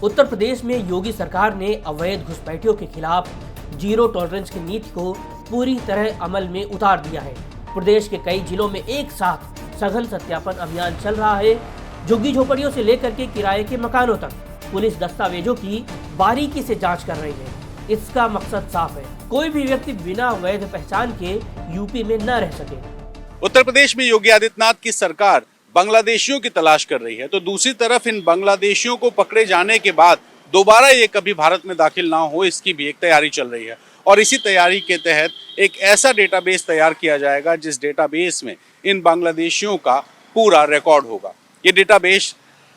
उत्तर प्रदेश में योगी सरकार ने अवैध घुसपैठियों के खिलाफ जीरो टॉलरेंस की नीति को पूरी तरह अमल में उतार दिया है। प्रदेश के कई जिलों में एक साथ सघन सत्यापन अभियान चल रहा है। झुग्गी झोपड़ियों से लेकर के किराए के मकानों तक पुलिस दस्तावेजों की बारीकी से जांच कर रही है। इसका मकसद साफ है, कोई भी व्यक्ति बिना वैध पहचान के यूपी में न रह सके। उत्तर प्रदेश में योगी आदित्यनाथ की सरकार बांग्लादेशियों की तलाश कर रही है, तो दूसरी तरफ इन बांग्लादेशियों को पकड़े जाने के बाद दोबारा ये कभी भारत में दाखिल ना हो, इसकी भी एक तैयारी चल रही है। और इसी तैयारी के तहत एक ऐसा डेटाबेस तैयार किया जाएगा जिस डेटाबेस में इन बांग्लादेशियों का पूरा रिकॉर्ड होगा। ये डेटाबेस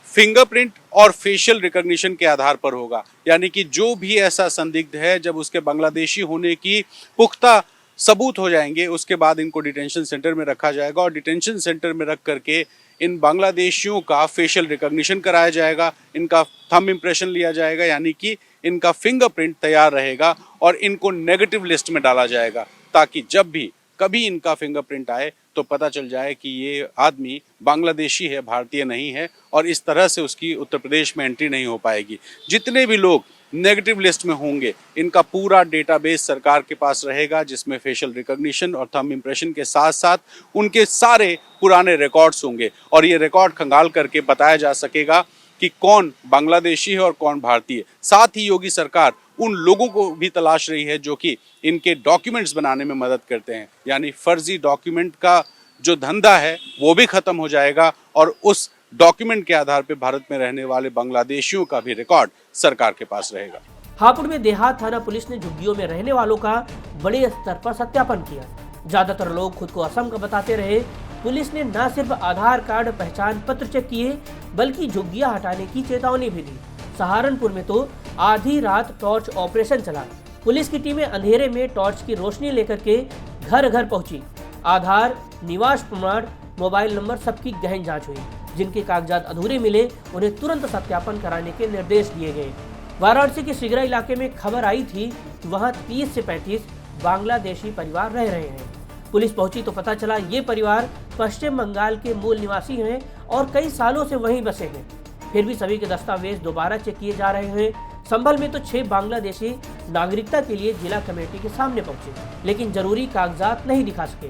फिंगरप्रिंट और फेशियल रिकॉग्निशन के आधार पर होगा, यानी कि जो भी ऐसा संदिग्ध है, जब उसके बांग्लादेशी होने की पुख्ता सबूत हो जाएंगे, उसके बाद इनको डिटेंशन सेंटर में रखा जाएगा और डिटेंशन सेंटर में रख करके इन बांग्लादेशियों का फेशियल रिकॉग्निशन कराया जाएगा, इनका थंब इम्प्रेशन लिया जाएगा, यानी कि इनका फिंगरप्रिंट तैयार रहेगा और इनको नेगेटिव लिस्ट में डाला जाएगा, ताकि जब भी कभी इनका फिंगरप्रिंट आए तो पता चल जाए कि ये आदमी बांग्लादेशी है, भारतीय नहीं है, और इस तरह से उसकी उत्तर प्रदेश में एंट्री नहीं हो पाएगी। जितने भी लोग नेगेटिव लिस्ट में होंगे, इनका पूरा डेटाबेस सरकार के पास रहेगा, जिसमें फेशियल रिकॉग्निशन और थंब इम्प्रेशन के साथ साथ उनके सारे पुराने रिकॉर्ड्स होंगे और ये रिकॉर्ड खंगाल करके बताया जा सकेगा कि कौन बांग्लादेशी है और कौन भारतीय। साथ ही योगी सरकार उन लोगों को भी तलाश रही है जो कि इनके डॉक्यूमेंट्स बनाने में मदद करते हैं, यानी फर्जी डॉक्यूमेंट का जो धंधा है वो भी खत्म हो जाएगा और उस डॉक्यूमेंट के आधार पर भारत में रहने वाले बांग्लादेशियों का भी रिकॉर्ड सरकार के पास रहेगा। हापुड़ में देहात थाना पुलिस ने झुग्गियों में रहने वालों का बड़े स्तर पर सत्यापन किया। ज्यादातर लोग खुद को असम का बताते रहे। पुलिस ने न सिर्फ आधार कार्ड, पहचान पत्र चेक किए, बल्कि झुग्गियां हटाने की चेतावनी भी दी। सहारनपुर में तो आधी रात टॉर्च ऑपरेशन चला। पुलिस की टीमें अंधेरे में टॉर्च की रोशनी लेकर के घर घर पहुंची। आधार, निवास प्रमाण, मोबाइल नंबर सबकी गहन जांच हुई। जिनके कागजात अधूरे मिले उन्हें तुरंत सत्यापन कराने के निर्देश दिए गए। वाराणसी के सिगरा इलाके में खबर आई थी कि वहां 30 से 35 बांग्लादेशी परिवार रह रहे हैं। पुलिस पहुंची तो पता चला ये परिवार पश्चिम बंगाल के मूल निवासी हैं और कई सालों से वहीं बसे हैं। फिर भी सभी के दस्तावेज दोबारा चेक किए जा रहे हैं। संभल में तो 6 बांग्लादेशी नागरिकता के लिए जिला कमेटी के सामने पहुंचे, लेकिन जरूरी कागजात नहीं दिखा सके।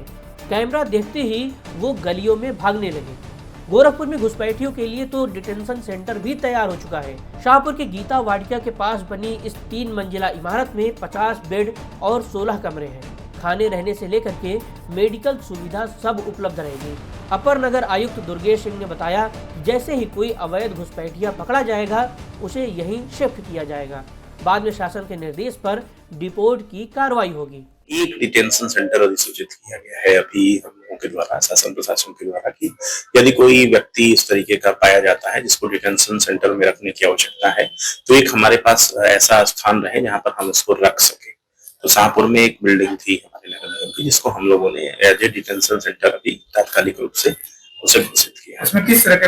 कैमरा देखते ही वो गलियों में भागने लगे। गोरखपुर में घुसपैठियों के लिए तो डिटेंशन सेंटर भी तैयार हो चुका है। शाहपुर के गीता वाटिका के पास बनी इस 3 मंजिला इमारत में 50 बेड और 16 कमरे हैं। खाने रहने से लेकर के मेडिकल सुविधा सब उपलब्ध रहेगी। अपर नगर आयुक्त दुर्गेश सिंह ने बताया, जैसे ही कोई अवैध घुसपैठिया पकड़ा जाएगा उसे यहीं शिफ्ट किया जाएगा। बाद में शासन के निर्देश पर डिपोर्ट की कार्रवाई होगी। एक डिटेंशन सेंटर अधिसूचित किया गया है अभी हम लोगों के द्वारा, शासन प्रशासन के द्वारा, कि यदि कोई व्यक्ति इस तरीके का पाया जाता है जिसको डिटेंशन सेंटर में रखने की आवश्यकता है, तो एक हमारे पास ऐसा स्थान रहे जहां पर हम उसको रख सके। तो शाहपुर में एक बिल्डिंग थी हमारे नगर निगम की, जिसको हम लोगों ने एज ए डिटेंशन सेंटर अभी तात्कालिक रूप से उसे घोषित किया। उसमें किस तरह के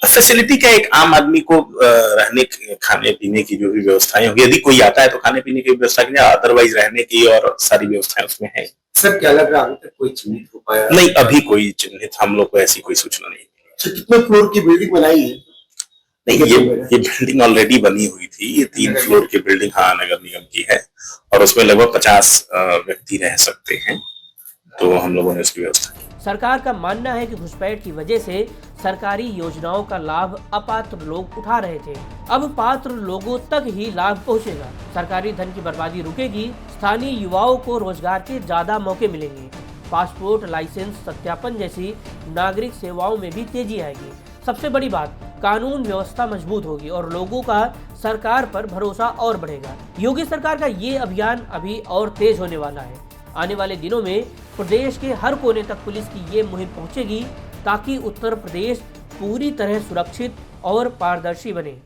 फैसिलिटी का, एक आम आदमी को रहने, खाने पीने की जो भी व्यवस्थाएं होगी, यदि कोई आता है तो खाने पीने की व्यवस्था की, अदरवाइज रहने की और सारी व्यवस्थाएं उसमें है। सर क्या लग रहा है अभी तक कोई चिन्हित हो पाया? नहीं, अभी कोई चिन्हित हम लोग को ऐसी कोई सूचना नहीं मिली। कितने फ्लोर की बिल्डिंग बनाई है? नहीं, ये बिल्डिंग ऑलरेडी बनी हुई थी। ये 3 फ्लोर की बिल्डिंग नगर निगम की है और उसमें लगभग 50 व्यक्ति रह सकते हैं, तो हम लोगों ने उसकी व्यवस्था की। सरकार का मानना है कि घुसपैठ की वजह से सरकारी योजनाओं का लाभ अपात्र लोग उठा रहे थे। अब पात्र लोगों तक ही लाभ पहुंचेगा। सरकारी धन की बर्बादी रुकेगी। स्थानीय युवाओं को रोजगार के ज्यादा मौके मिलेंगे। पासपोर्ट, लाइसेंस सत्यापन जैसी नागरिक सेवाओं में भी तेजी आएगी। सबसे बड़ी बात, कानून व्यवस्था मजबूत होगी और लोगों का सरकार पर भरोसा और बढ़ेगा। योगी सरकार का ये अभियान अभी और तेज होने वाला है। आने वाले दिनों में प्रदेश के हर कोने तक पुलिस की ये मुहिम पहुंचेगी, ताकि उत्तर प्रदेश पूरी तरह सुरक्षित और पारदर्शी बने।